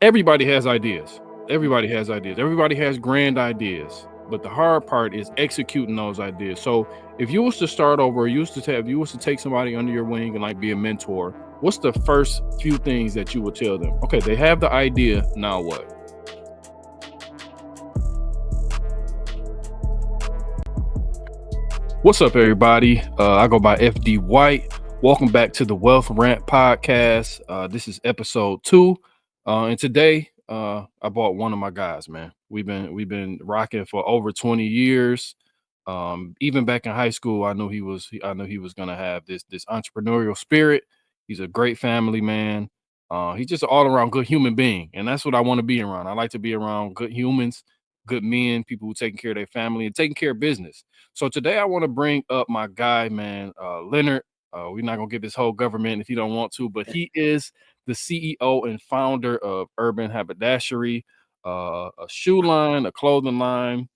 Everybody has ideas. Everybody has ideas. Everybody has grand ideas. But the hard part is executing those ideas. So if you was to start over, if you was to take somebody under your wing and like be a mentor, what's the first few things that you would tell them? Okay, they have the idea. Now what? What's up, everybody? I go by FD White. Welcome back to the Wealth Rant podcast. This is episode 2, and today I bought one of my guys. Man, we've been rocking for over 20 years. Even back in high school, I knew he was gonna have this entrepreneurial spirit. He's a great family man. He's just an all around good human being, and that's what I want to be around. I like to be around good humans, good men, people who taking care of their family and taking care of business. So today I want to bring up my guy, man, Leonard. We're not gonna give his whole government if you don't want to, but he is the CEO and founder of Urban Haberdashery, a shoe line, a clothing line.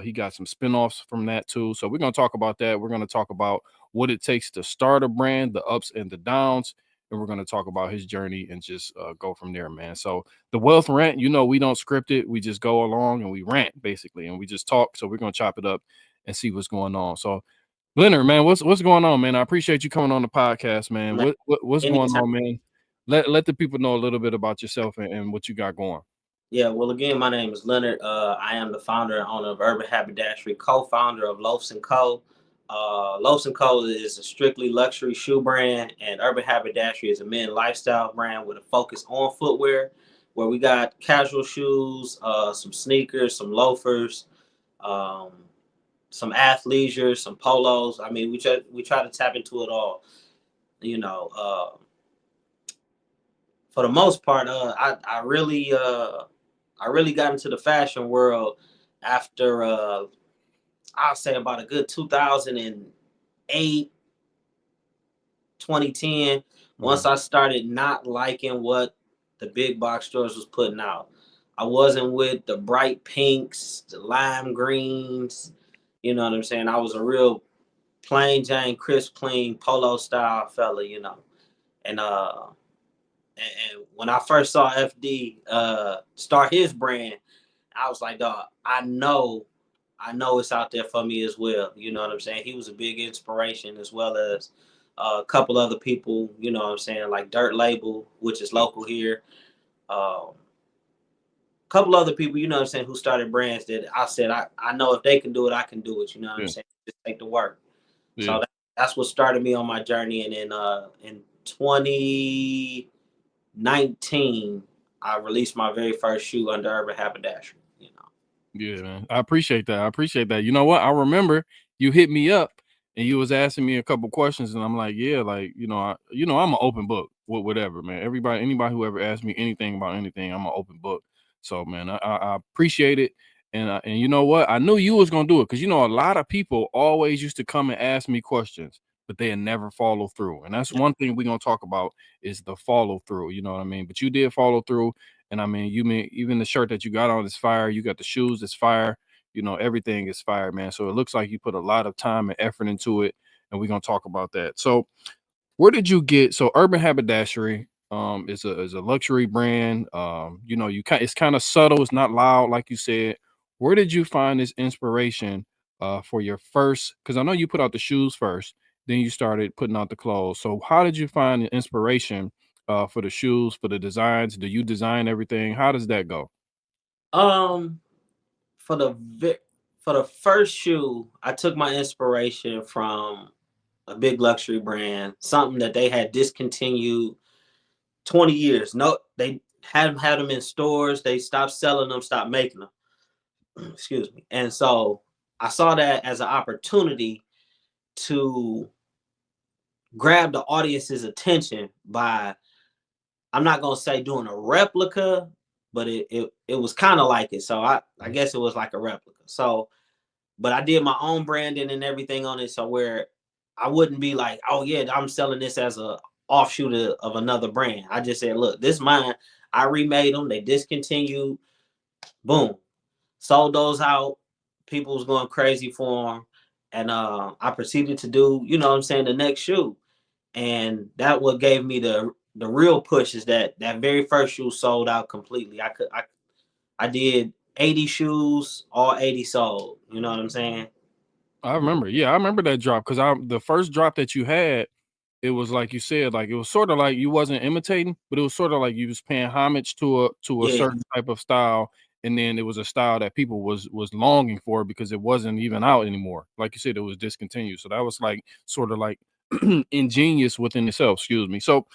He got some spinoffs from that too. So we're gonna talk about that. We're gonna talk about what it takes to start a brand, the ups and the downs, and we're gonna talk about his journey and just go from there, man. So the wealth rant, we don't script it. We just go along and we rant basically, and we just talk. So we're gonna chop it up and see what's going on. So Leonard, man, what's going on, man? I appreciate you coming on the podcast, man. Man, What's going anytime. on, man? Let the people know a little bit about yourself and what you got going. Yeah, well, again, my name is Leonard. I am the founder and owner of Urban Haberdashery, co-founder of Loafs& Co. Loafs& Co. is a strictly luxury shoe brand, and Urban Haberdashery is a men lifestyle brand with a focus on footwear, where we got casual shoes, some sneakers, some loafers, um, some athleisure, some polos. I mean, we try to tap into it all. You know, for the most part, I really got into the fashion world after I'll say about a good 2008, 2010. Okay. Once I started not liking what the big box stores was putting out. I wasn't with the bright pinks, the lime greens. You know what I'm saying? I was a real plain Jane, crisp, clean polo style fella. And when I first saw FD start his brand, I was like, dog, I know it's out there for me as well. You know what I'm saying? He was a big inspiration, as well as a couple other people, you know what I'm saying, like Dirt Label, which is local here. A couple other people, you know what I'm saying, who started brands that I said, I know if they can do it, I can do it. You know what I'm Yeah. saying? Just take the work. Yeah. So that's what started me on my journey. And then in 2019, I released my very first shoe under Urban Haberdashery. Yeah, man. I appreciate that. I appreciate that. You know what? I remember you hit me up and you was asking me a couple questions, and I'm like, yeah, like I'm an open book with whatever, man. Anybody who ever asked me anything about anything, I'm an open book. So, man, I appreciate it, and you know what? I knew you was gonna do it because a lot of people always used to come and ask me questions, but they never follow through, and that's one thing we're gonna talk about is the follow through. You know what I mean? But you did follow through. And I mean, you mean even the shirt that you got on is fire. You got the shoes that's fire. Everything is fire, man. So it looks like you put a lot of time and effort into it. And we're gonna talk about that. So where did you get Urban Haberdashery is a luxury brand. It's kind of subtle, it's not loud, like you said. Where did you find this inspiration for your first? Because I know you put out the shoes first, then you started putting out the clothes. So how did you find the inspiration for the shoes, for the designs? Do you design everything? How does that go? Um, for the for the first shoe, I took my inspiration from a big luxury brand, something that they had discontinued 20 years. No, they hadn't had them in stores. They stopped selling them, stopped making them. Excuse me. And so I saw that as an opportunity to grab the audience's attention by, I'm not gonna say doing a replica, but it was kind of like it. So I guess it was like a replica. So but I did my own branding and everything on it. So where I wouldn't be like, oh yeah, I'm selling this as a offshoot of another brand. I just said, look, this mine. I remade them. They discontinued. Boom, sold those out. People was going crazy for them, and I proceeded to do, you know what I'm saying, the next shoe, and that what gave me the real push is that very first shoe sold out completely. I did 80 shoes, all 80 sold. You know what I'm saying? I remember. Yeah, I remember that drop because I the first drop that you had, it was like you said, like it was sort of like you wasn't imitating, but it was sort of like you was paying homage to a Yeah. certain type of style, and then it was a style that people was longing for because it wasn't even out anymore. Like you said, it was discontinued. So that was like sort of like ingenious within itself. Excuse me. So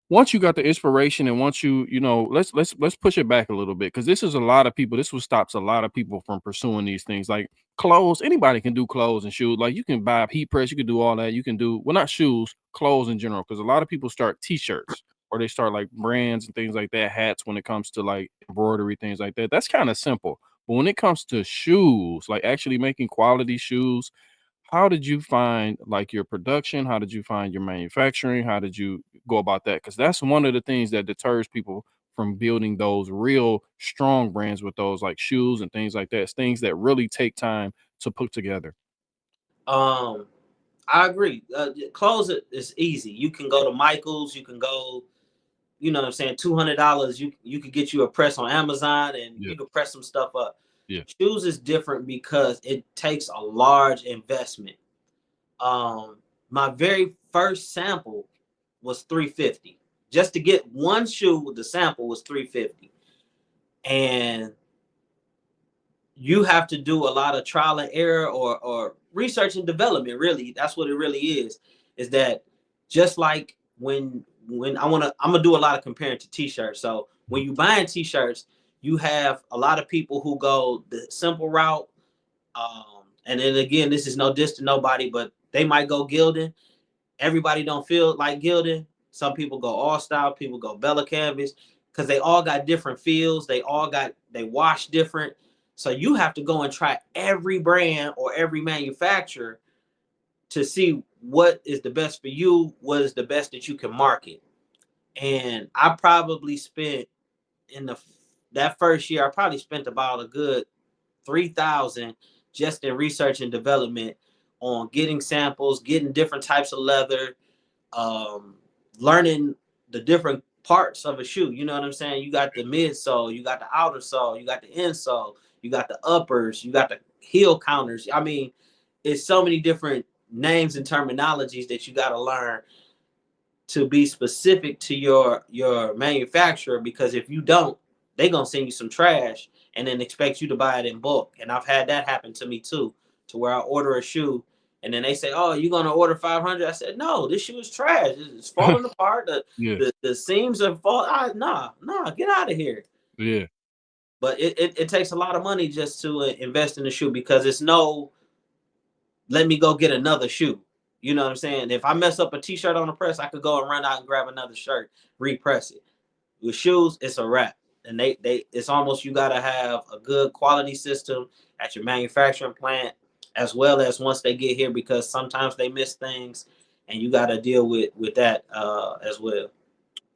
once you got the inspiration and once let's push it back a little bit because this is a lot of people, this what stops a lot of people from pursuing these things like clothes. Anybody can do clothes and shoes, like you can buy a heat press, you can do all that, you can do, well, not shoes, clothes in general, because a lot of people start t-shirts or they start like brands and things like that, hats, when it comes to like embroidery, things like that. That's kind of simple, but when it comes to shoes, like actually making quality shoes, how did you find like your production? How did you find your manufacturing? How did you go about that? Because that's one of the things that deters people from building those real strong brands with those like shoes and things like that. It's things that really take time to put together. Um, I agree. Clothes is easy. You can go to Michael's. You can go. You know what I'm saying? $200. You could get you a press on Amazon, and Yeah. you could press some stuff up. Yeah. Shoes is different because it takes a large investment. Um, my very first sample was 350. Just to get one shoe with the sample was 350, and you have to do a lot of trial and error or research and development. Really, that's what it really is that just like when I'm gonna do a lot of comparing to t-shirts. So when you buying t-shirts, you have a lot of people who go the simple route, and then again, this is no diss to nobody, but they might go gilding. Everybody don't feel like gilding. Some people go all style, people go Bella canvas, because they all got different feels. They wash different. So you have to go and try every brand or every manufacturer to see what is the best for you, what is the best that you can market. And I probably spent in the that first year, I probably spent about a good 3,000 just in research and development on getting samples, getting different types of leather, um, learning the different parts of a shoe. You know what I'm saying? You got the midsole, you got the outer sole, you got the insole, you got the uppers, you got the heel counters. I mean, it's so many different names and terminologies that you got to learn to be specific to your manufacturer, because if you don't, they gonna send you some trash and then expect you to buy it in bulk. And I've had that happen to me too, to where I order a shoe and then they say, "Oh, you gonna order 500?" I said, "No, this shoe is trash. It's falling apart. The Yeah. the, the seams are fall. Nah, get out of here." Yeah. But it takes a lot of money just to invest in a shoe, because it's no, let me go get another shoe. You know what I'm saying? If I mess up a t-shirt on the press, I could go and run out and grab another shirt, repress it. With shoes, it's a wrap. And they it's almost, you gotta have a good quality system at your manufacturing plant, as well as once they get here, because sometimes they miss things and you gotta deal with that as well.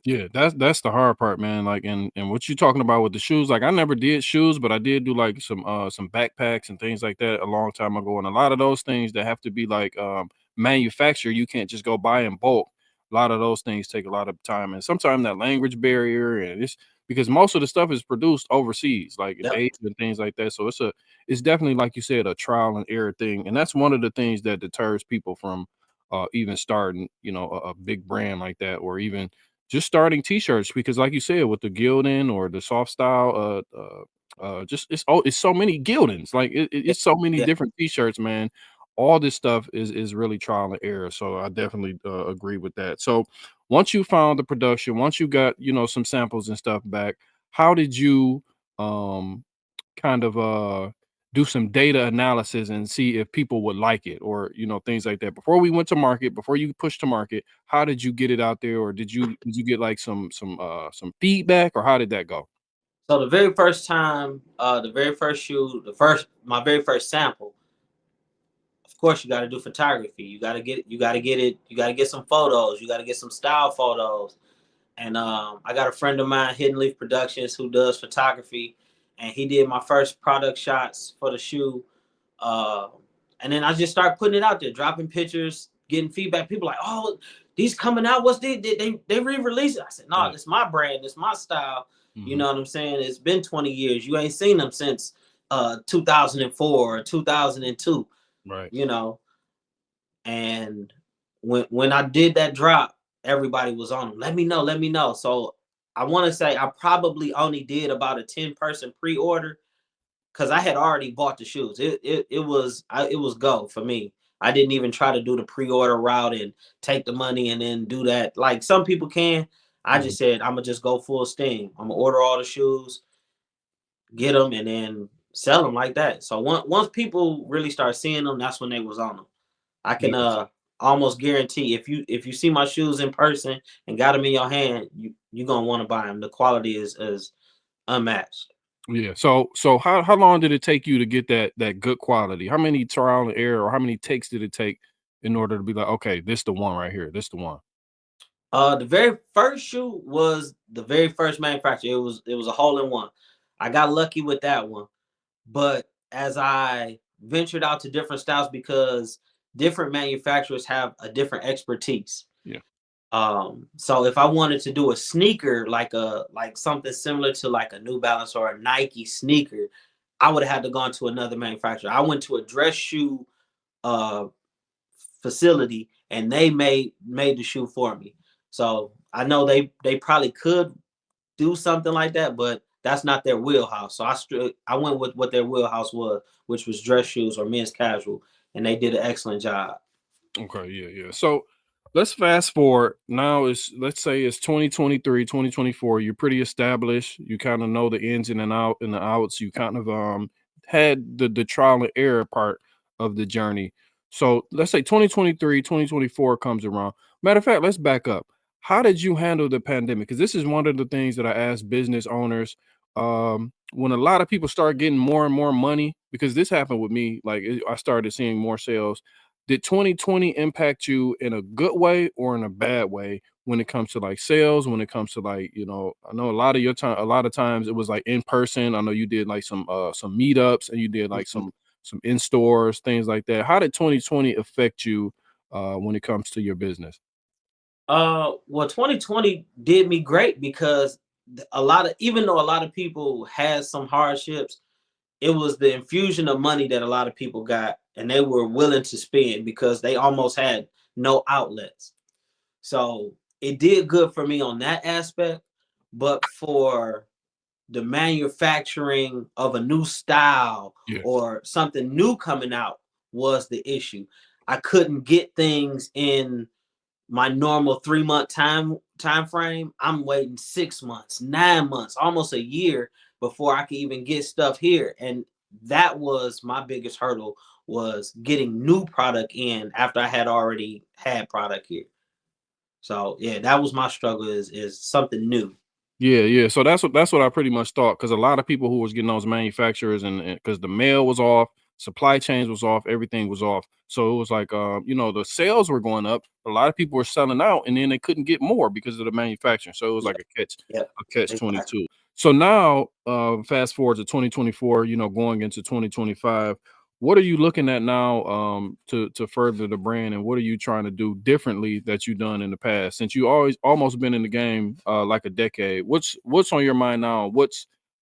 Yeah, that's the hard part, man. Like, and what you talking about with the shoes, like I never did shoes, but I did do like some backpacks and things like that a long time ago. And a lot of those things that have to be like manufactured, you can't just go buy in bulk. A lot of those things take a lot of time and sometimes that language barrier, and it's because most of the stuff is produced overseas, like in Yep. Asia and things like that. So it's definitely, like you said, a trial and error thing. And that's one of the things that deters people from even starting, a big brand like that, or even just starting t-shirts, because like you said, with the gilding or the soft style, just it's so many gildings, like it's so many Yeah. different t-shirts, man. All this stuff is really trial and error. So I definitely agree with that. So once you found the production, once you got some samples and stuff back, how did you um kind of do some data analysis and see if people would like it, or things like that before we went to market, before you pushed to market? How did you get it out there, or did you get like some feedback, or how did that go? So the very first time, the very first shoe, my very first sample, of course you got to do photography. You got to get some photos. You got to get some style photos. And I got a friend of mine, Hidden Leaf Productions, who does photography, and he did my first product shots for the shoe. Uh, and then I just start putting it out there, dropping pictures, getting feedback. People like, "Oh, these coming out. What's they re-release it? I said, no, Yeah. it's my brand, it's my style. You Hmm. know what I'm saying? It's been 20 years. You ain't seen them since 2004 or 2002. Right. You know, and when I did that drop, everybody was on them. Let me know, let me know. So I want to say I probably only did about a 10-person pre-order because I had already bought the shoes. It was go for me. I didn't even try to do the pre-order route and take the money and then do that like some people can. I Hmm. just said I'm gonna just go full steam. I'm gonna order all the shoes, get them, and then sell them like that. So once people really start seeing them, that's when they was on them. I can Yes. almost guarantee if you see my shoes in person and got them in your hand, you gonna want to buy them. The quality is unmatched. Yeah. So how long did it take you to get that good quality? How many trial and error or how many takes did it take in order to be like, okay, this the one right here. This the one. The very first shoe was the very first manufacturer. It was a hole in one. I got lucky with that one. But as I ventured out to different styles because different manufacturers have a different expertise. Yeah. So if I wanted to do a sneaker like something similar to like a New Balance or a Nike sneaker, I would have had to gone to another manufacturer. I went to a dress shoe uh facility and they made the shoe for me. So I know they probably could do something like that, but that's not their wheelhouse. So I went with what their wheelhouse was, which was dress shoes or men's casual, and they did an excellent job. Okay, yeah, yeah. So let's fast forward. Now it's let's say it's 2023, 2024. You're pretty established. You kind of know the ins and the outs. You kind of had the trial and error part of the journey. So let's say 2023, 2024 comes around. Matter of fact, let's back up. How did you handle the pandemic? Because this is one of the things that I ask business owners. When a lot of people start getting more and more money, because this happened with me, I started seeing more sales. Did 2020 impact you in a good way or in a bad way when it comes to like sales, when it comes to like, I know a lot of times it was like in person. I know you did like some meetups and you did like Mhm. some in stores, things like that. How did 2020 affect you when it comes to your business? Well, 2020 did me great because a lot of even though a lot of people had some hardships, it was the infusion of money that a lot of people got and they were willing to spend because they almost had no outlets. So it did good for me on that aspect, but for the manufacturing of a new style Yeah. or something new coming out was the issue. I couldn't get things in my normal 3-month time frame. I'm waiting 6 months, 9 months, almost a year before I can even get stuff here. And that was my biggest hurdle was getting new product in after I had already had product here. So yeah, that was my struggle is something new. Yeah, yeah. So that's what I pretty much thought because a lot of people who was getting those manufacturers and because the mail was off, supply chains was off, everything was off. So it was like, the sales were going up. A lot of people were selling out, and then they couldn't get more because of the manufacturing. So it was like Yeah, yeah, a catch exactly. 22. So now, fast forward to 2024. Going into 2025. What are you looking at now to further the brand, and what are you trying to do differently that you've done in the past? Since you always almost been in the game like a decade, what's on your mind now?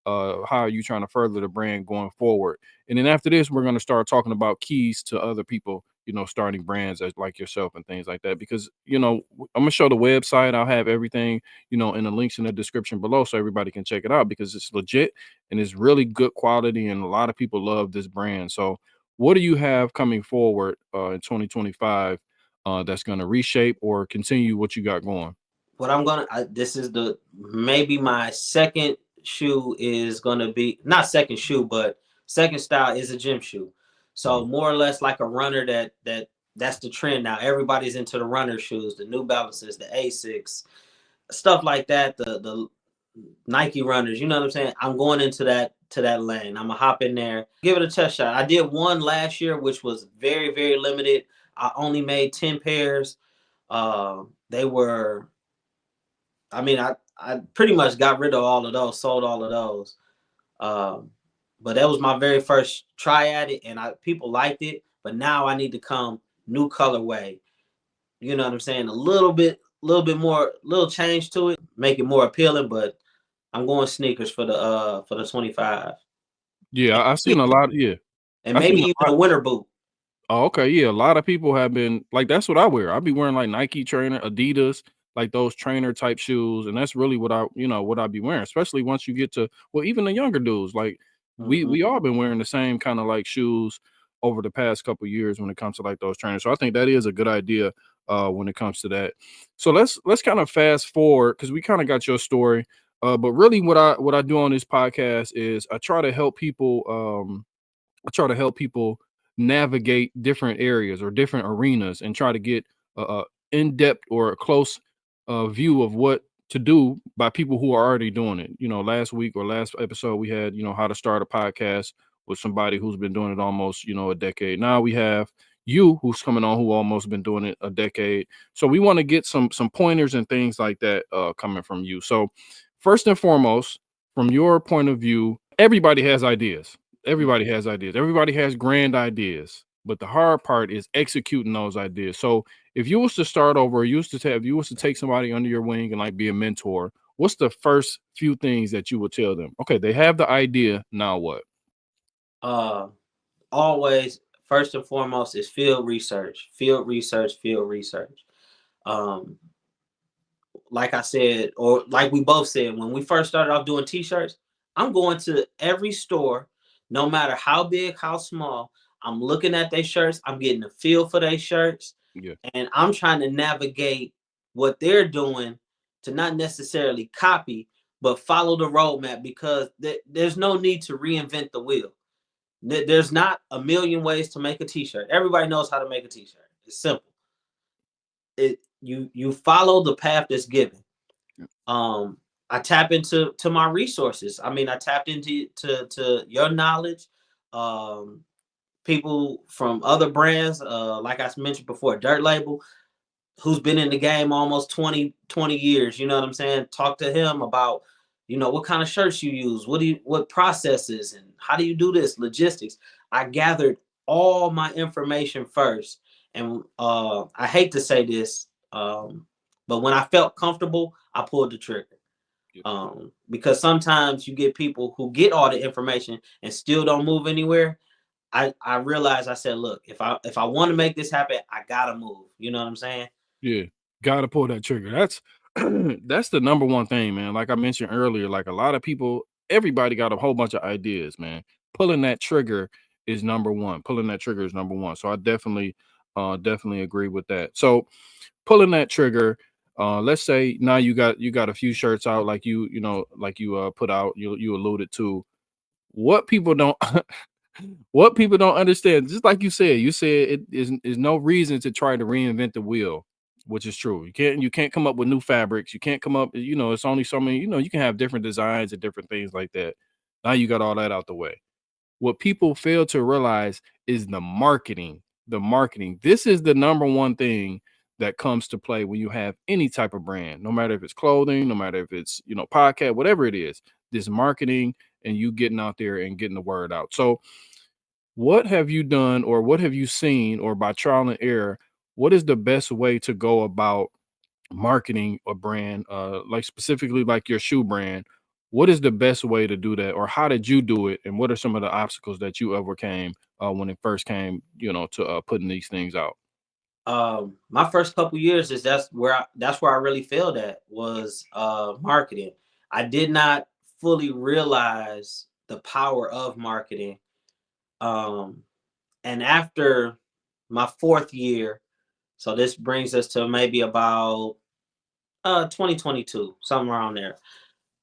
How are you trying to further the brand going forward? And then after this, we're going to start talking about keys to other people, starting brands as like yourself and things like that. Because I'm gonna show the website. I'll have everything, in the links in the description below, so everybody can check it out because it's legit and it's really good quality, and a lot of people love this brand. So what do you have coming forward in 2025 that's going to reshape or continue what you got going? What this is the maybe my second shoe is gonna be not second shoe, but second style is a gym shoe. Mhm. So more or less like a runner that's the trend now. Everybody's into the runner shoes, the New Balances, the Asics, stuff like that. The Nike runners, you know what I'm saying? I'm going into that lane. I'm gonna hop in there, give it a test shot. I did one last year, which was very very limited. I only made 10 pairs. They were I pretty much got rid of all of those, sold all of those. Um, but that was my very first try at it, and people liked it. But now I need to come new colorway, you know what I'm saying, a little bit more, little change to it, make it more appealing. But I'm going sneakers for the 25, Yeah, and I seen a lot. Yeah, and I maybe seen a even lot. a winter boot. Oh, okay, yeah. A lot of people have been like, that's what I wear. I be wearing like Nike trainer, Adidas, like those trainer type shoes, and that's really what what I be wearing. Especially once you get to, well, even the younger dudes, like Mhm. we all been wearing the same kind of like shoes over the past couple years when it comes to like those trainers. So I think that is a good idea when it comes to that. So let's kind of fast forward because we kind of got your story. But really, what I do on this podcast is I try to help people navigate different areas or different arenas and try to get a in-depth or a close view of what to do by people who are already doing it. You know, last week or last episode we had, how to start a podcast with somebody who's been doing it almost, a decade. Now we have you who's coming on who almost been doing it a decade. So we want to get some pointers and things like that coming from you. So first and foremost, from your point of view, everybody has ideas. Everybody has ideas. Everybody has grand ideas. But the hard part is executing those ideas. So if you was to start over, if you was to take somebody under your wing and like be a mentor, what's the first few things that you would tell them? Okay, they have the idea. Now what? Uh, Always first and foremost is field research, field research, field research. Um, like I said, or like we both said, when we first started off doing t-shirts, I'm going to every store, no matter how big, how small. I'm looking at their shirts, I'm getting a feel for their shirts, Yeah, and I'm trying to navigate what they're doing to not necessarily copy, but follow the roadmap because there's no need to reinvent the wheel. There's not a million ways to make a t-shirt. Everybody knows how to make a t-shirt. It's simple. You follow the path that's given. yeah, um I tap into my resources. I mean, I tapped into to your knowledge, um people from other brands, like I mentioned before, Dirt Label, who's been in the game almost 20 years, you know what I'm saying? Talk to him about, what kind of shirts you use, what processes, and how do you do this, logistics. I gathered all my information first, and I hate to say this, but when I felt comfortable, I pulled the trigger. yeah, Because sometimes you get people who get all the information and still don't move anywhere. I realized, I said, look, if I want to make this happen, I gotta move. You know what I'm saying? yeah. Gotta pull that trigger. That's that's the number one thing, man. Like I mentioned earlier, like a lot of people, everybody got a whole bunch of ideas, man. Pulling that trigger is number one. Pulling that trigger is number one. So I definitely agree with that. So pulling that trigger, let's say now you got a few shirts out, like like you put out, you alluded to. What people don't what people don't understand, just like you said it is no reason to try to reinvent the wheel, which is true. You can't come up with new fabrics. You can't come up, it's only so many, you can have different designs and different things like that. Now you got all that out the way. What people fail to realize is the marketing. The marketing. This is the number one thing that comes to play when you have any type of brand, no matter if it's clothing, no matter if it's, podcast, whatever it is, this marketing and you getting out there and getting the word out. So, what have you done or what have you seen, or by trial and error, what is the best way to go about marketing a brand, like specifically like your shoe brand? What is the best way to do that, or how did you do it, and what are some of the obstacles that you overcame when it first came, to putting these things out? My first couple years is that's where I really failed at, was marketing. I did not fully realize the power of marketing. Um, and after my fourth year, so this brings us to maybe about 2022, somewhere around there.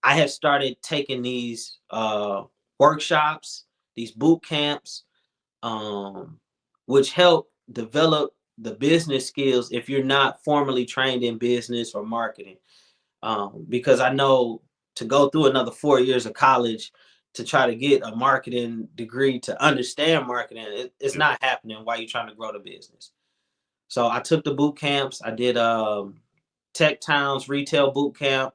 I have started taking these workshops, these boot camps, um, which help develop the business skills if you're not formally trained in business or marketing. Because I know to go through another 4 years of college to try to get a marketing degree to understand marketing, it's Yeah, not happening while you're trying to grow the business. So I took the boot camps. I did Tech Towns retail boot camp,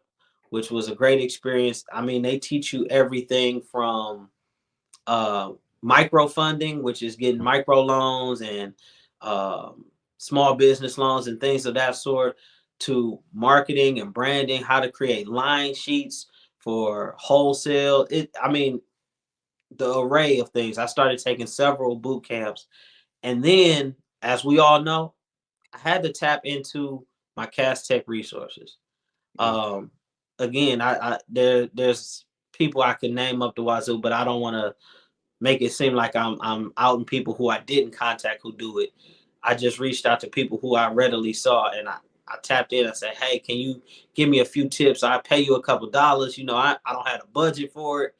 which was a great experience. I mean, they teach you everything from uh, micro funding, which is getting micro loans, and small business loans and things of that sort, to marketing and branding, how to create line sheets for wholesale. I mean, the array of things. I started taking several boot camps. And then, as we all know, I had to tap into my Cast Tech resources. Yeah. Um, Again, there's people I can name up the wazoo, but I don't want to make it seem like I'm outing people who I didn't contact who do it. I just reached out to people who I readily saw, and I tapped in and said, hey, can you give me a few tips? I pay you a couple dollars. I don't have a budget for it.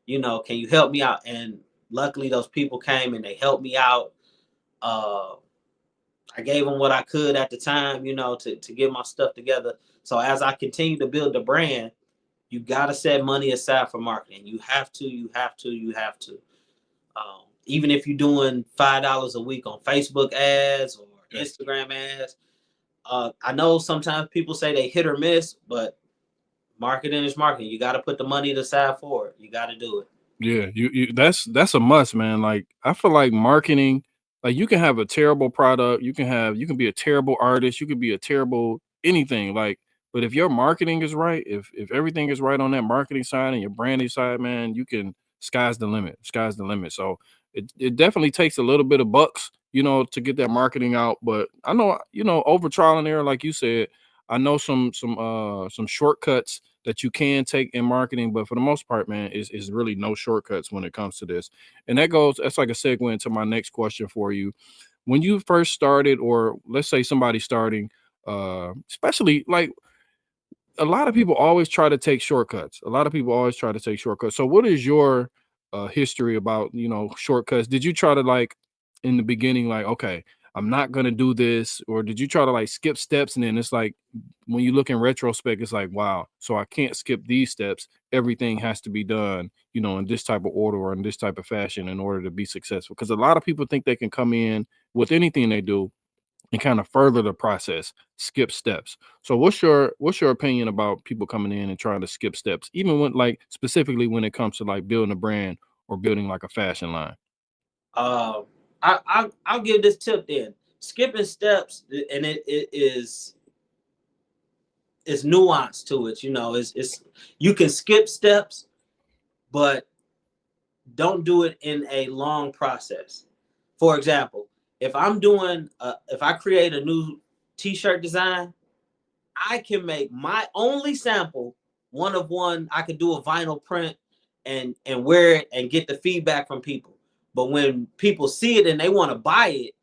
Can you help me out? And luckily those people came and they helped me out. Uh, I gave them what I could at the time, to get my stuff together. So as I continue to build the brand, you got to set money aside for marketing. You have to, you have to, you have to. Even if you're doing $5 a week on Facebook ads or Yeah. Instagram ads, I know sometimes people say they hit or miss, but marketing is marketing. You got to put the money aside for it. You got to do it. Yeah, you that's a must, man. Like I feel like marketing, like you can have a terrible product, you can be a terrible artist, you could be a terrible anything. Like, but if your marketing is right, if everything is right on that marketing side and your branding side, man, you can sky's the limit. Sky's the limit. So it definitely takes a little bit of bucks, to get that marketing out. But I know, over trial and error, like you said, I know some shortcuts that you can take in marketing, but for the most part, man, is really no shortcuts when it comes to this. And that's like a segue into my next question for you. When you first started, or let's say somebody starting, especially like a lot of people always try to take shortcuts. A lot of people always try to take shortcuts. So what is your history about, shortcuts? Did you try to like in the beginning, like, okay, I'm not gonna do this, or did you try to like skip steps and then it's like when you look in retrospect, it's like, wow, so I can't skip these steps. Everything has to be done, in this type of order or in this type of fashion in order to be successful. Because a lot of people think they can come in with anything they do and kind of further the process, skip steps. So what's your opinion about people coming in and trying to skip steps, even when like specifically when it comes to like building a brand or building like a fashion line? Uh, I'll give this tip then. Skipping steps, and it is nuance to it. It's you can skip steps, but don't do it in a long process. For example, if I create a new T-shirt design, I can make my only sample one of one. I can do a vinyl print and wear it and get the feedback from people. But when people see it and they want to buy it,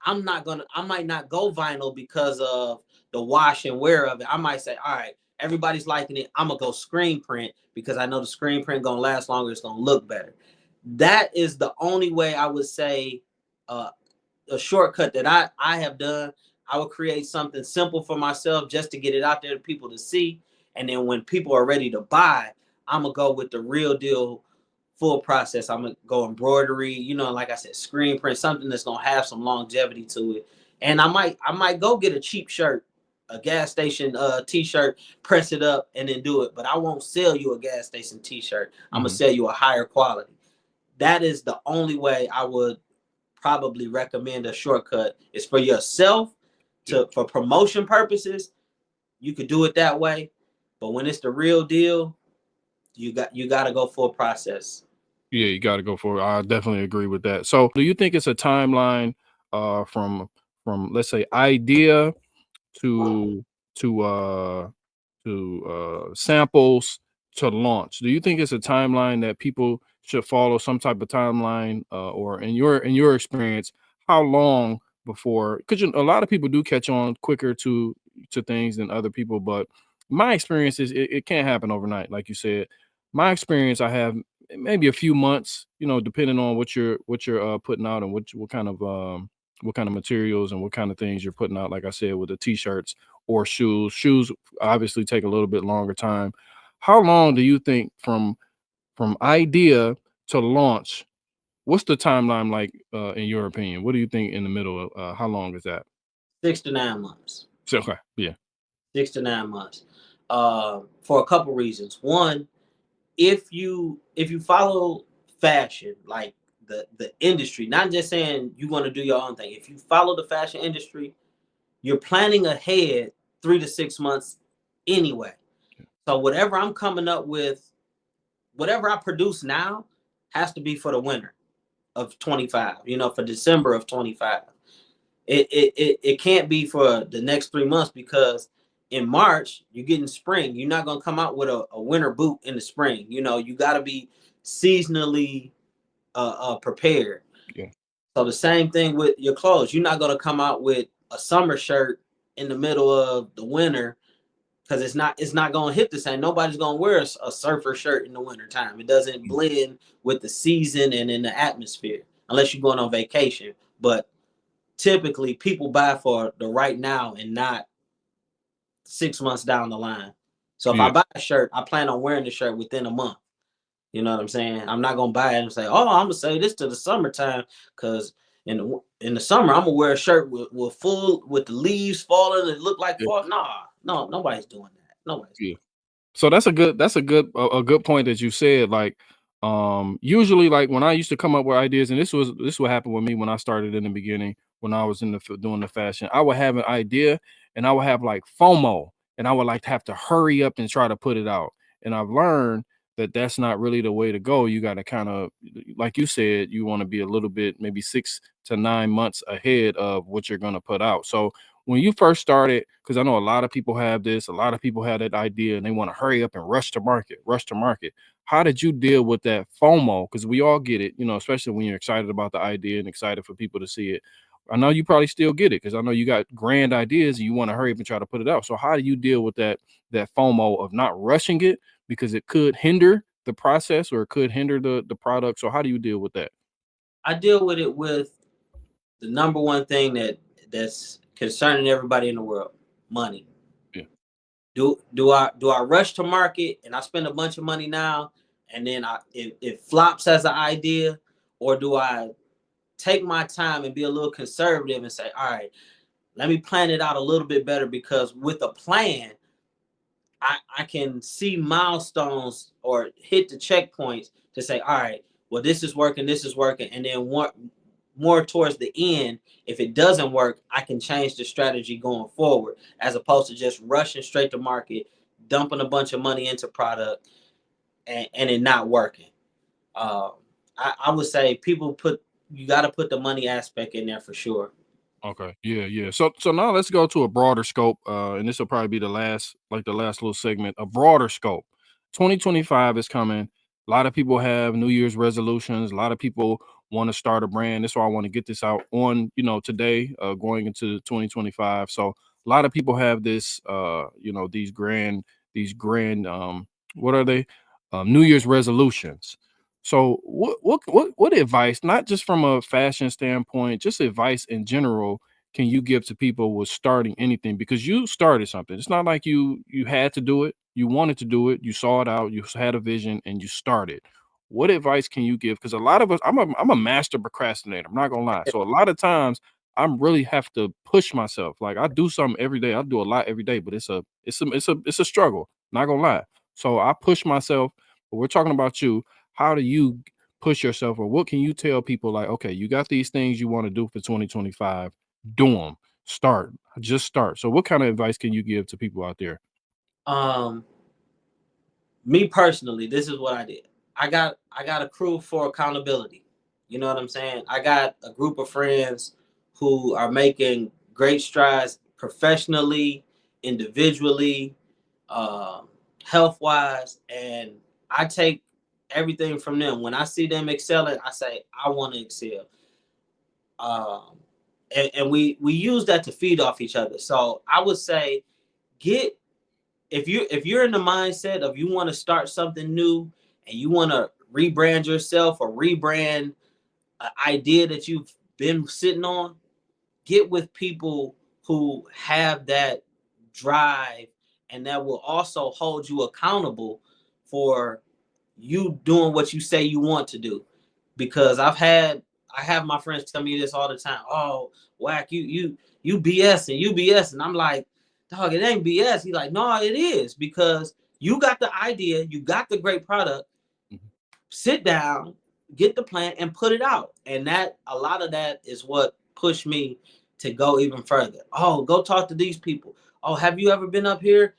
I might not go vinyl because of the wash and wear of it. I might say, all right, everybody's liking it. I'm gonna go screen print because I know the screen print gonna last longer, it's gonna look better. That is the only way I would say uh, a shortcut that I have done. I would create something simple for myself just to get it out there to people to see. And then when people are ready to buy, I'm gonna go with the real deal full process. I'm gonna go embroidery, like I said, screen print, something that's gonna have some longevity to it. And I might go get a cheap shirt, a gas station t-shirt, press it up and then do it. But I won't sell you a gas station t-shirt. I'm gonna Mhm. sell you a higher quality. That is the only way I would probably recommend a shortcut. Is for yourself, Yeah. for promotion purposes. You could do it that way. But when it's the real deal, you got to go full process. Yeah, you got to go for it. I definitely agree with that. So, do you think it's a timeline from let's say idea to to uh samples to launch? Do you think it's a timeline that people should follow some type of timeline, or in your experience, how long before? Because a lot of people do catch on quicker to things than other people, but my experience is it can't happen overnight, like you said. My experience, I have maybe a few months, depending on what you're putting out and what kind of materials and what kind of things you're putting out. Like I said, with the t-shirts or shoes. Shoes obviously take a little bit longer time. How long do you think from idea to launch? What's the timeline like, in your opinion? What do you think in the middle of, how long is that? 6 to 9 months. So, okay, yeah, 6 to 9 months. For a couple reasons. One, if you follow fashion, like the industry, not just saying you want to do your own thing. If you follow the fashion industry, you're planning ahead 3 to 6 months anyway. So whatever I'm coming up with, whatever I produce now has to be for the winter of 25, for December of 25. It can't be for the next 3 months, because in March you're getting spring. You're not gonna come out with a winter boot in the spring. You got to be seasonally prepared. Yeah. So the same thing with your clothes. You're not gonna come out with a summer shirt in the middle of the winter, because it's not gonna hit the same. Nobody's gonna wear a surfer shirt in the wintertime. It doesn't Mm. blend with the season and in the atmosphere, unless you're going on vacation. But typically people buy for the right now and not 6 months down the line. So if I Yeah. buy a shirt, I plan on wearing the shirt within a month. You know what I'm saying? I'm not gonna buy it and say, "Oh, I'm gonna say this to the summertime," because in the summer I'm gonna wear a shirt with the leaves falling and look like Yeah. fall. Nah, no, nobody's doing that. Nobody's. Yeah. So that's a good point that you said. Like, usually, like when I used to come up with ideas, and this what happened with me when I started in the beginning, when I was in doing the fashion. I would have an idea, and I would have like FOMO, and I would like to have to hurry up and try to put it out. And I've learned that that's not really the way to go. You got to kind of, like you said, you want to be a little bit, maybe 6 to 9 months ahead of what you're going to put out. So when you first started, because I know a lot of people have this, a lot of people have that idea and they want to hurry up and rush to market, rush to market. How did you deal with that FOMO? Because we all get it, especially when you're excited about the idea and excited for people to see it. I know you probably still get it because I know you got grand ideas and you want to hurry up and try to put it out. So how do you deal with that FOMO of not rushing it, because it could hinder the process or it could hinder the product? So how do you deal with that? I deal with it with the number one thing that's concerning everybody in the world: money. Yeah. Do I rush to market and I spend a bunch of money now, and then it flops as an idea, or do I take my time and be a little conservative and say, all right, let me plan it out a little bit better, because with a plan, I can see milestones or hit the checkpoints to say, all right, well, this is working. And then more towards the end, if it doesn't work, I can change the strategy going forward, as opposed to just rushing straight to market, dumping a bunch of money into product and it not working. Um, I would say you got to put the money aspect in there for sure. Okay. Yeah, yeah. So now let's go to a broader scope. And this will probably be the last little segment, a broader scope. 2025 is coming. A lot of people have New Year's resolutions. A lot of people want to start a brand. That's why I want to get this out on, today, going into 2025. So a lot of people have this these grand what are they? New Year's resolutions. So what advice, not just from a fashion standpoint, just advice in general, can you give to people with starting anything? Because you started something. It's not like you had to do it. You wanted to do it. You saw it out. You had a vision and you started. What advice can you give? Because a lot of us, I'm a master procrastinator. I'm not gonna lie. So a lot of times I'm really have to push myself. Like I do something every day. I do a lot every day, but it's a struggle. Not gonna lie. So I push myself. But we're talking about you. How do you push yourself, or what can you tell people, like, okay, you got these things you want to do for 2025, do them, just start. So what kind of advice can you give to people out there? Um, Me personally, this is what I did. I got a crew for accountability. You know what I'm saying? I got a group of friends who are making great strides professionally, individually, um, health wise, and I take everything from them. When I see them excelling, I say I want to excel. Um, and we use that to feed off each other. So I would say, get if you're in the mindset of you want to start something new and you want to rebrand yourself or rebrand an idea that you've been sitting on, get with people who have that drive and that will also hold you accountable for you doing what you say you want to do. Because I have my friends tell me this all the time. Oh, whack, you BS and you BS. And I'm like, dog, it ain't BS. He's like, no, it is, because you got the idea, you got the great product. Mhm. Sit down, get the plan and put it out. And that, a lot of that is what pushed me to go even further. Oh, go talk to these people. Oh, have you ever been up here?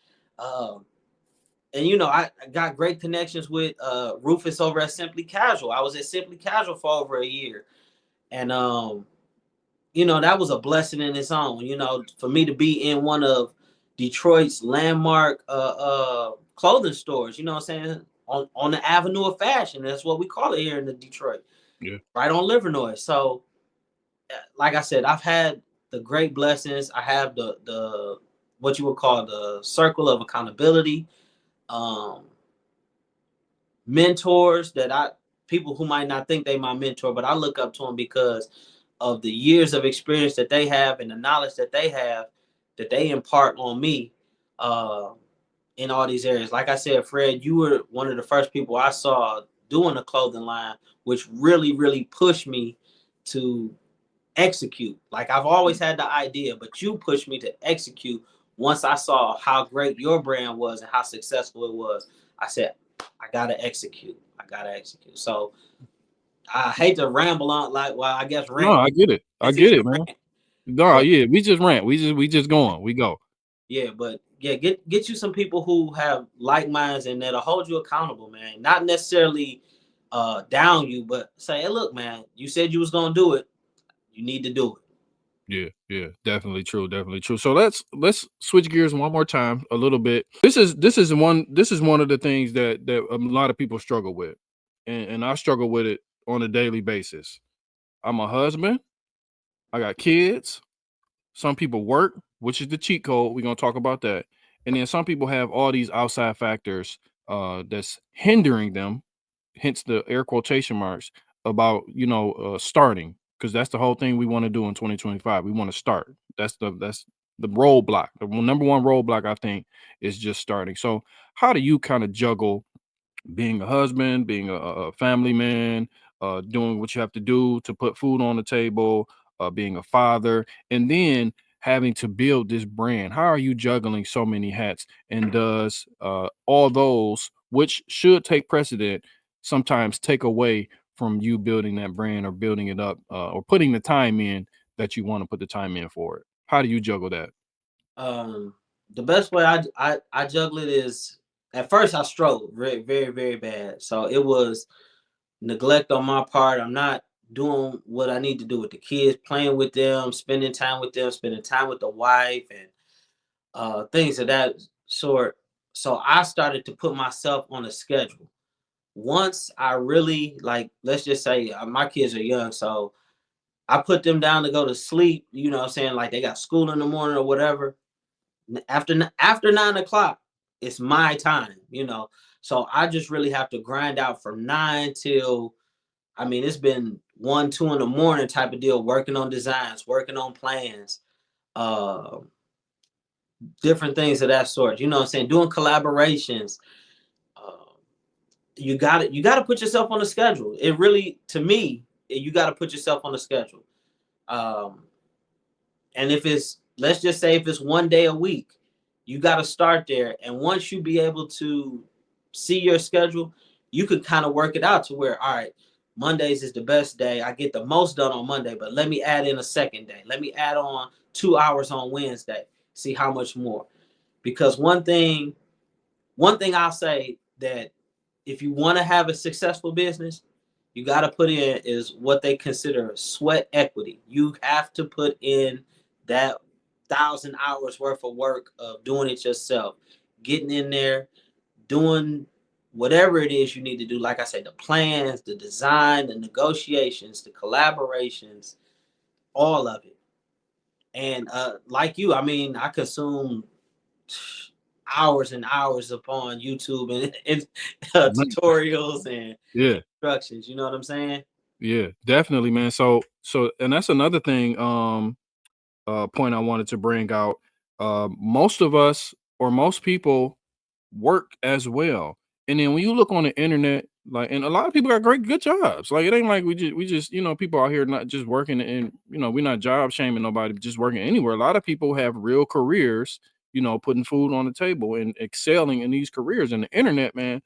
And I got great connections with Rufus over at Simply Casual. I was at Simply Casual for over a year. And that was a blessing in its own, for me to be in one of Detroit's landmark clothing stores, you know what I'm saying? On the Avenue of Fashion. That's what we call it here in the Detroit. Yeah. Right on Livernois. So like I said, I've had the great blessings. I have the what you would call the circle of accountability, um, mentors that people who might not think they my mentor, but I look up to them because of the years of experience that they have and the knowledge that they have that they impart on me uh, in all these areas. Like I said, Fred, you were one of the first people I saw doing a clothing line, which really, really pushed me to execute. Like I've always had the idea, but you pushed me to execute. Once I saw how great your brand was and how successful it was, I said, I gotta execute. I gotta execute. So I hate to ramble on I guess No, rant. I get it. I Is it get your it, man. rant? No, But yeah, we just rant. We just going. We go. get you some people who have like minds and that'll hold you accountable, man. Not necessarily down you, but say, hey, look, man, you said you was gonna do it. You need to do it. Yeah, definitely true, definitely true. So let's switch gears one more time a little bit. This is one of the things that a lot of people struggle with, and I struggle with it on a daily basis. I'm a husband. I got kids. Some people work, which is the cheat code. We're gonna talk about that. And then some people have all these outside factors that's hindering them, hence the air quotation marks about starting, because that's the whole thing we want to do in 2025. We want to start. That's the roadblock. The number one roadblock I think is just starting. So how do you kind of juggle being a husband, being a family man, doing what you have to do to put food on the table, being a father, and then having to build this brand? How are you juggling so many hats? And does all those, which should take precedent, sometimes take away from you building that brand or building it up or putting the time in that you want to put the time in for it? How do you juggle that? Um, the best way I juggle it is, at first I struggled very, very, very bad. So it was neglect on my part. I'm not doing what I need to do with the kids, playing with them, spending time with them, spending time with the wife, and things of that sort. So I started to put myself on a schedule. Once I really, like, let's just say my kids are young, so I put them down to go to sleep. You know what I'm saying? Like they got school in the morning or whatever. After 9 o'clock, it's my time. So I just really have to grind out from 9 till, I mean, it's been 1, 2 in the morning type of deal, working on designs, working on plans, uh, different things of that sort. You know what I'm saying? Doing collaborations. Uh, you gotta put yourself on a schedule. It really, to me, you gotta put yourself on a schedule. Um, And if it's, let's just say if it's 1 day a week, you got to start there. And once you be able to see your schedule, you could kind of work it out to where, all right, Mondays is the best day. I get the most done on Monday, but let me add in a second day. Let me add on 2 hours on Wednesday. See how much more. Because one thing I'll say that if you want to have a successful business, you got to put in is what they consider sweat equity. You have to put in that 1,000 hours worth of work of doing it yourself, getting in there, doing whatever it is you need to do. Like I said, the plans, the design, the negotiations, the collaborations, all of it. And like you, I mean, I consume hours and hours upon YouTube and tutorials and Yeah. instructions. You know what I'm saying? Yeah, definitely, man. So and that's another thing, point I wanted to bring out. Most of us or most people work as well. And then when you look on the internet, like, and a lot of people got great good jobs. Like it ain't like we just people out here not just working, and we're not job shaming nobody, just working anywhere. A lot of people have real careers, putting food on the table and excelling in these careers. And the internet, man,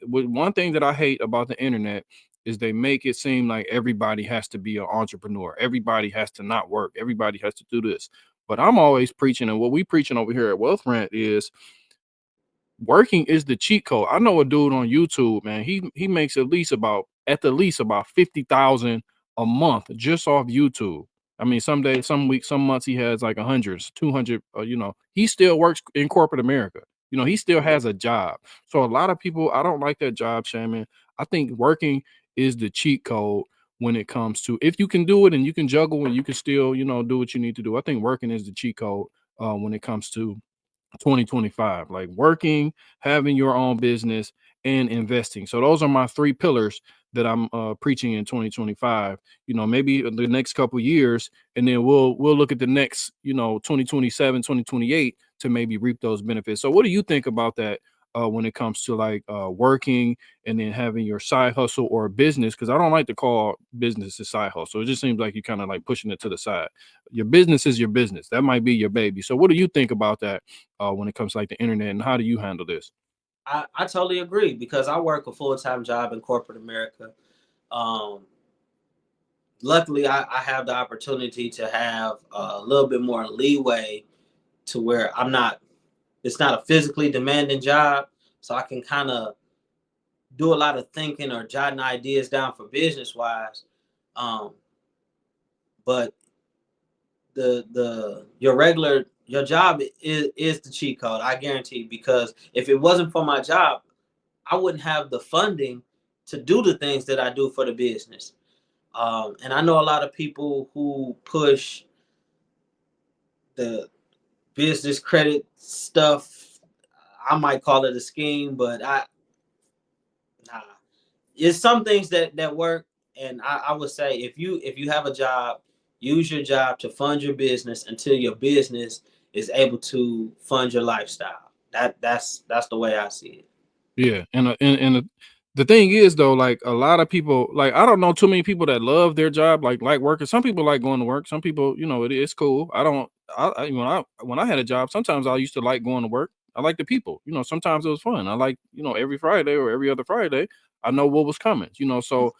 one thing that I hate about the internet is they make it seem like everybody has to be an entrepreneur. Everybody has to not work. Everybody has to do this. But I'm always preaching, and what we preaching over here at Wealth Rant is working is the cheat code. I know a dude on YouTube, man. He makes at the least about 50,000 a month just off YouTube. I mean, some days, some weeks, some months he has like hundreds, 200. He still works in corporate America. He still has a job. So a lot of people, I don't like that job shaming. I think working is the cheat code when it comes to, if you can do it and you can juggle and you can still, do what you need to do. I think working is the cheat code when it comes to 2025, like working, having your own business, and investing. So those are my three pillars that I'm preaching in 2025. Maybe the next couple years, and then we'll look at the next 2027, 2028 to maybe reap those benefits. So what do you think about that when it comes to like working and then having your side hustle or business? Because I don't like to call business a side hustle. It just seems like you're kind of like pushing it to the side. Your business is your business. That might be your baby. So what do you think about that when it comes to like the internet, and how do you handle this? I totally agree because I work a full-time job in corporate America. Um, Luckily, I have the opportunity to have a little bit more leeway to where it's not a physically demanding job. So I can kind of do a lot of thinking or jotting ideas down for business wise. Um, but your job is the cheat code, I guarantee, because if it wasn't for my job, I wouldn't have the funding to do the things that I do for the business. And I know a lot of people who push the business credit stuff. I might call it a scheme, but nah. It's some things that work. And I would say if you have a job, use your job to fund your business until your business is able to fund your lifestyle. That's the way I see it. Yeah, the thing is though, like a lot of people, like I don't know too many people that love their job, like working. Some people like going to work. Some people, it is cool. I don't. When I had a job, sometimes I used to like going to work. I like the people. Sometimes it was fun. I like every Friday or every other Friday, I know what was coming. So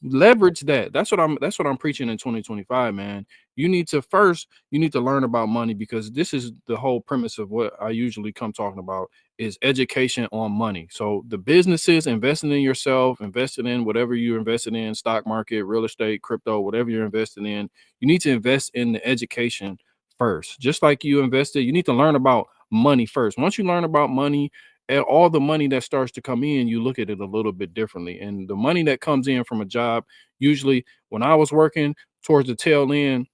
leverage that. That's what I'm preaching in 2025, man. You need to learn about money, because this is the whole premise of what I usually come talking about is education on money. So the businesses, investing in yourself, investing in whatever you're invested in, stock market, real estate, crypto, whatever you're investing in, you need to invest in the education first. Just like you invested, you need to learn about money first. Once you learn about money, and all the money that starts to come in, you look at it a little bit differently. And the money that comes in from a job, usually when I was working towards the tail end,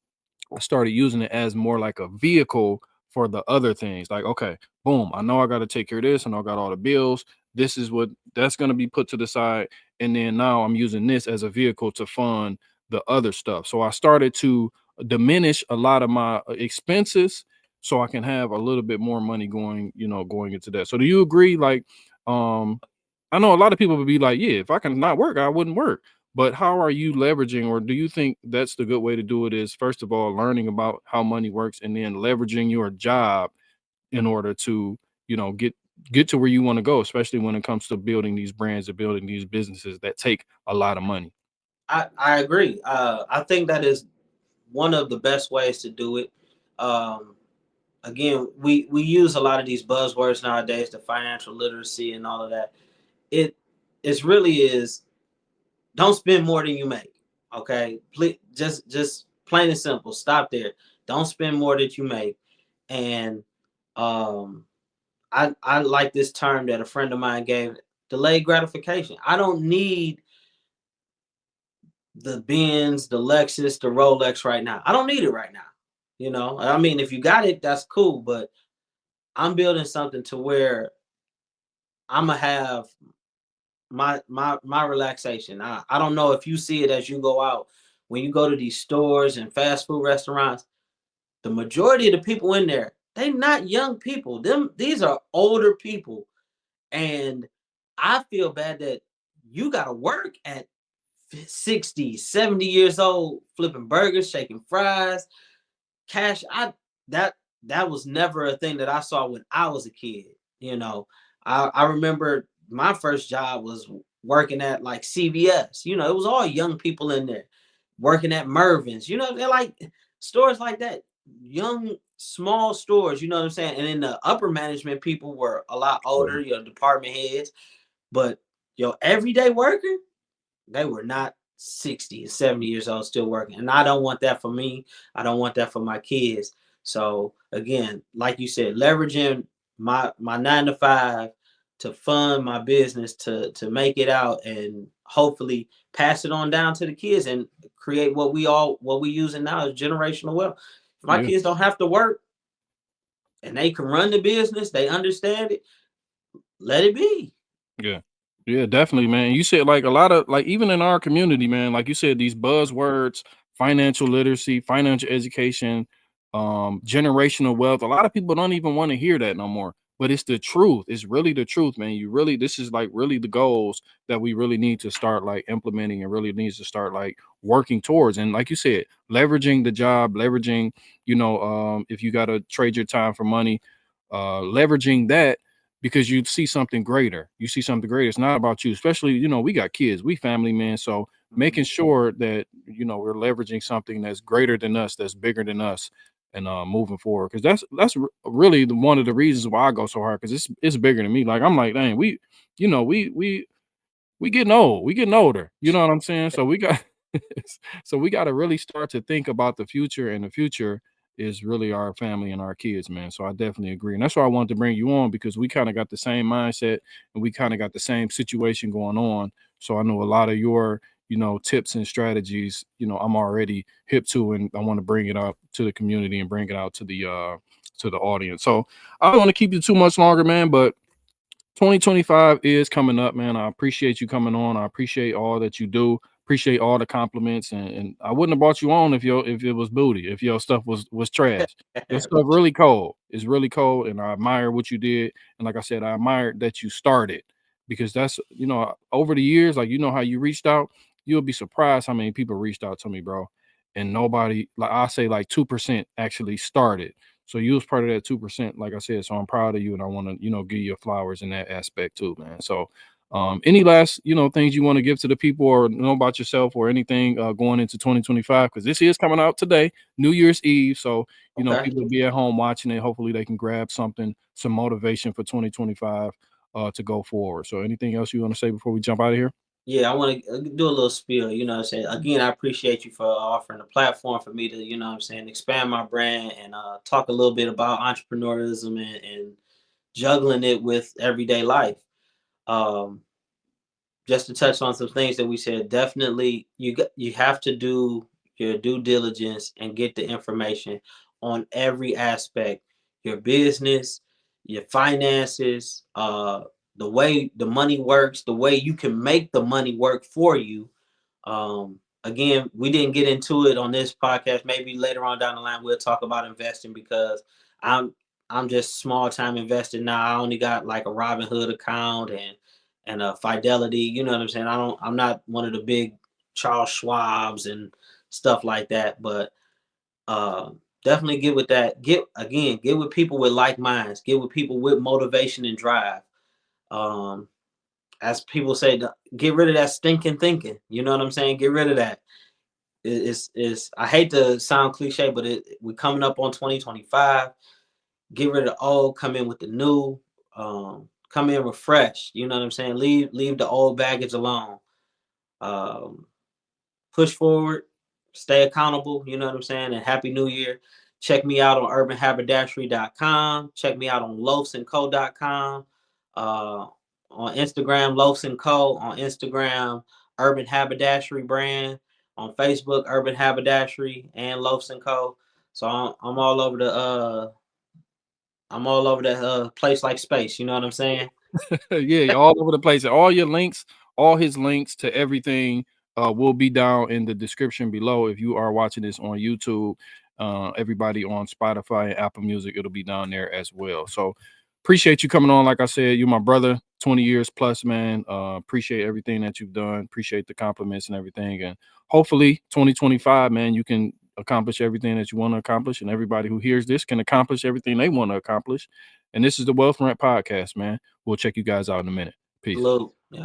I started using it as more like a vehicle for the other things. Like, okay, boom, I know I got to take care of this, and I got all the bills. This is what that's going to be put to the side. And then now I'm using this as a vehicle to fund the other stuff. So I started to diminish a lot of my expenses so I can have a little bit more money going into that. So do you agree? Like, um, I know a lot of people would be like, yeah, if I can not work, I wouldn't work. But how are you leveraging, or do you think that's the good way to do it is, first of all, learning about how money works and then leveraging your job in order to, get to where you want to go, especially when it comes to building these brands or building these businesses that take a lot of money. I agree. I think that is one of the best ways to do it. Um, Again, we use a lot of these buzzwords nowadays, the financial literacy and all of that. It it's really is, don't spend more than you make. Okay, please, just plain and simple. Stop there. Don't spend more than you make. And um, I like this term that a friend of mine gave: delayed gratification. I don't need the Benz, the Lexus, the Rolex right now. I don't need it right now. I mean, if you got it, that's cool. But I'm building something to where I'm gonna have my relaxation. I don't know if you see it as you go out. When you go to these stores and fast food restaurants, the majority of the people in there, they not young people. These are older people. And I feel bad that you gotta work at 60, 70 years old, flipping burgers, shaking fries, cash. That that was never a thing that I saw when I was a kid. I remember my first job was working at like CVS. You know, it was all young people in there working at Mervin's. You know, they're like stores like that, young small stores. You know what I'm saying? And then the upper management people were a lot older, you know, department heads. But your everyday worker, they were not 60 and 70 years old still working. And I don't want that for me. I don't want that for my kids. So again, like you said, leveraging my 9 to 5 to fund my business to make it out and hopefully pass it on down to the kids and create what we using now is generational wealth. If my Yeah. kids don't have to work and they can run the business, they understand it, let it be. Yeah. Yeah, definitely, man. You said like a lot of like even in our community, man, like you said, these buzzwords, financial literacy, financial education, generational wealth. A lot of people don't even want to hear that no more. But it's the truth. It's really the truth, man. You really this is like really the goals that we really need to start like implementing and really needs to start like working towards. And like you said, leveraging the job, leveraging, if you gotta trade your time for money, leveraging that because you see something greater. You see something greater. It's not about you, especially, we got kids, we family, man. So making sure that, we're leveraging something that's greater than us, that's bigger than us and moving forward. Cause really one of the reasons why I go so hard. Cause it's bigger than me. Like, I'm like, dang, we getting old. We getting older. You know what I'm saying? So we got so we got to really start to think about the future, and the future is really our family and our kids, man. So I definitely agree. And that's why I wanted to bring you on because we kind of got the same mindset and we kind of got the same situation going on. So I know a lot of your, tips and strategies, I'm already hip to, and I want to bring it up to the community and bring it out to the audience. So I don't want to keep you too much longer, man, but 2025 is coming up, man. I appreciate you coming on. I appreciate all that you do. Appreciate all the compliments, and I wouldn't have brought you on if it was booty, if your stuff was trash. Your stuff really cold. It's really cold, and I admire what you did. And like I said, I admire that you started because that's over the years, like how you reached out. You'll be surprised how many people reached out to me, bro. And nobody, like I say, like 2% actually started. So you was part of that 2%, like I said. So I'm proud of you, and I want to, give you your flowers in that aspect too, man. So, any last, things you want to give to the people, or know about yourself, or anything going into 2025? Because this is coming out today, New Year's Eve. So Okay. people will be at home watching it. Hopefully, they can grab something, some motivation for 2025 to go forward. So, anything else you want to say before we jump out of here? Yeah, I want to do a little spiel, you know what I'm saying? Again, I appreciate you for offering a platform for me to, you know what I'm saying, expand my brand and talk a little bit about entrepreneurialism and juggling it with everyday life. Um, just to touch on some things that we said, definitely you have to do your due diligence and get the information on every aspect, your business, your finances, the way the money works, the way you can make the money work for you. Again, we didn't get into it on this podcast. Maybe later on down the line we'll talk about investing because I'm I'm just small time investing now. I only got like a Robinhood account and a Fidelity. You know what I'm saying? I'm not one of the big Charles Schwabs and stuff like that. But uh, definitely get with that. Get with people with like minds. Get with people with motivation and drive. Um, as people say, get rid of that stinking thinking. You know what I'm saying? Get rid of that. It's I hate to sound cliche, but we're coming up on 2025. Get rid of the old, come in with the new. Come in refreshed. You know what I'm saying? Leave the old baggage alone. Um, push forward, stay accountable. You know what I'm saying? And happy New Year. Check me out on urbanhaberdashery.com. Check me out on loafsandco.com. Uh, on Instagram, Loafs and Co. On Instagram, Urban Haberdashery brand. On Facebook, Urban Haberdashery and Loafs and Co. So I'm all over that place like space. You know what I'm saying? Yeah, all over the place. All your links, all his links to everything will be down in the description below. If you are watching this on YouTube, everybody on Spotify and Apple Music, it'll be down there as well. So appreciate you coming on. Like I said, you're my brother, 20 years plus, man. Appreciate everything that you've done. Appreciate the compliments and everything. And hopefully 2025, man, you can accomplish everything that you want to accomplish, and everybody who hears this can accomplish everything they want to accomplish. And this is the Wealth Rant Podcast, man. We'll check you guys out in a minute. Peace. Salute. Yeah.